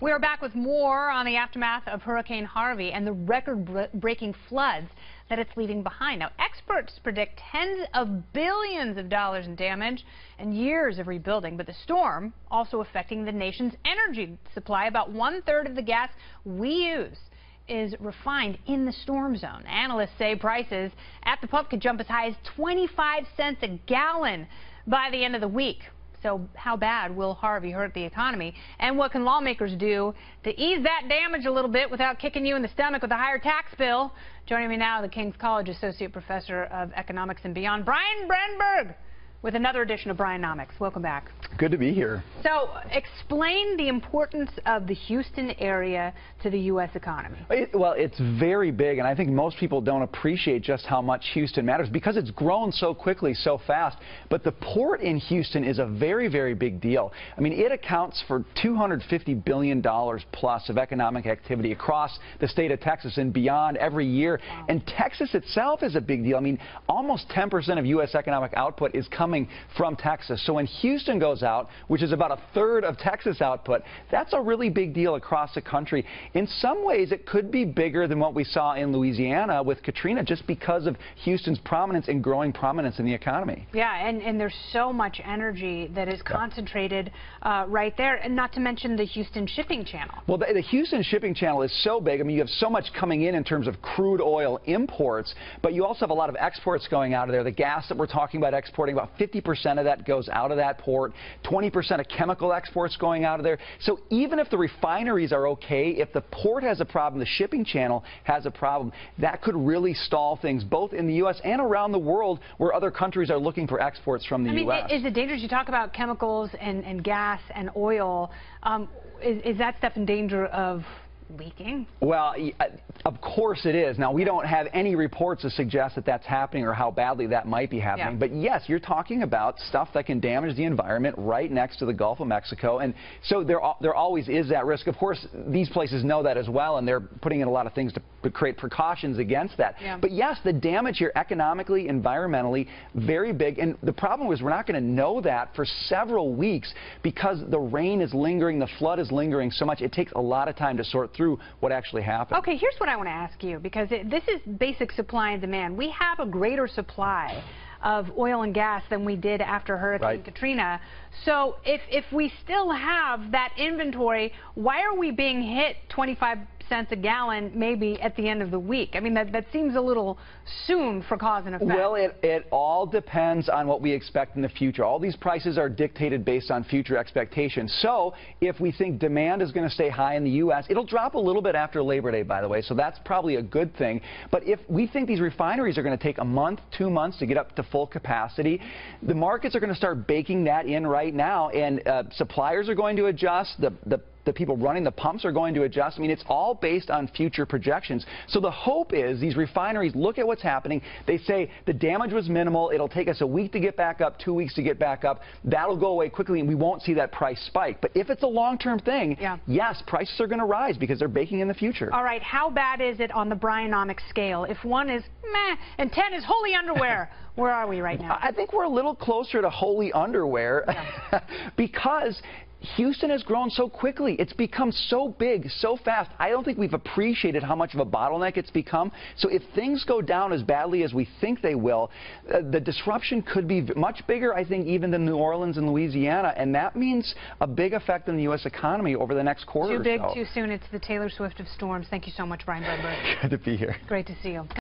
We are back with more on the aftermath of Hurricane Harvey and the record-breaking floods that it's leaving behind. Now, experts predict tens of billions of dollars in damage and years of rebuilding, but the storm also affecting the nation's energy supply. About 1/3 of the gas we use is refined in the storm zone. Analysts say prices at the pump could jump as high as 25 cents a gallon by the end of the week. So how bad will Harvey hurt the economy? And what can lawmakers do to ease that damage a little bit without kicking you in the stomach with a higher tax bill? Joining me now, the King's College Associate Professor of Economics and Beyond, Brian Brenberg, with another edition of Brianomics. Welcome back. Good to be here. So explain the importance of the Houston area to the U.S. economy. Well, it's very big, and I think most people don't appreciate just how much Houston matters because it's grown so quickly, so fast. But the port in Houston is a very, very big deal. I mean, it accounts for $250 billion plus of economic activity across the state of Texas and beyond every year. Wow. And Texas itself is a big deal. I mean, almost 10% of U.S. economic output is coming from Texas. So when Houston goes out, which is about 1/3 of Texas output, that's a really big deal across the country. In some ways, it could be bigger than what we saw in Louisiana with Katrina, just because of Houston's prominence and growing prominence in the economy. Yeah, and there's so much energy that is concentrated right there, and not to mention the Houston shipping channel. Well, the Houston shipping channel is so big. I mean, you have so much coming in terms of crude oil imports, but you also have a lot of exports going out of there. The gas that we're talking about exporting, about 50% of that goes out of that port, 20% of chemical exports going out of there. So even if the refineries are okay, if the port has a problem, the shipping channel has a problem, that could really stall things both in the U.S. and around the world where other countries are looking for exports from the U.S. Is it dangerous? You talk about chemicals and gas and oil. Is that stuff in danger of leaking? Well, of course it is. Now, we don't have any reports to suggest that that's happening or how badly that might be happening. Yeah. But yes, you're talking about stuff that can damage the environment right next to the Gulf of Mexico. And so there always is that risk. Of course, these places know that as well, and they're putting in a lot of things to create precautions against that. Yeah. But yes, the damage here economically, environmentally, very big. And the problem is we're not going to know that for several weeks because the rain is lingering, the flood is lingering so much. It takes a lot of time to sort through what actually happened. Okay, here's what I want to ask you, because this is basic supply and demand. We have a greater supply of oil and gas than we did after Hurricane Katrina. So if we still have that inventory, why are we being hit 25 cents a gallon maybe at the end of the week? I mean, that seems a little soon for cause and effect. Well, it all depends on what we expect in the future. All these prices are dictated based on future expectations. So if we think demand is going to stay high in the U.S., it'll drop a little bit after Labor Day, by the way, so that's probably a good thing. But if we think these refineries are going to take a month, 2 months to get up to full capacity, the markets are going to start baking that in right now, and suppliers are going to adjust, the people running the pumps are going to adjust. I mean, it's all based on future projections. So the hope is these refineries look at what's happening. They say the damage was minimal. It'll take us a week to get back up, 2 weeks to get back up. That'll go away quickly, and we won't see that price spike. But if it's a long-term thing, yes, prices are going to rise because they're baking in the future. All right, how bad is it on the Brianomics scale? If 1 is meh and 10 is holy underwear, where are we right now? I think we're a little closer to holy underwear because Houston has grown so quickly. It's become so big, so fast. I don't think we've appreciated how much of a bottleneck it's become. So if things go down as badly as we think they will, the disruption could be much bigger, I think, even than New Orleans and Louisiana. And that means a big effect on the U.S. economy over the next quarter or so. Too big, too soon. It's the Taylor Swift of storms. Thank you so much, Brian Brenberg. Good to be here. Great to see you.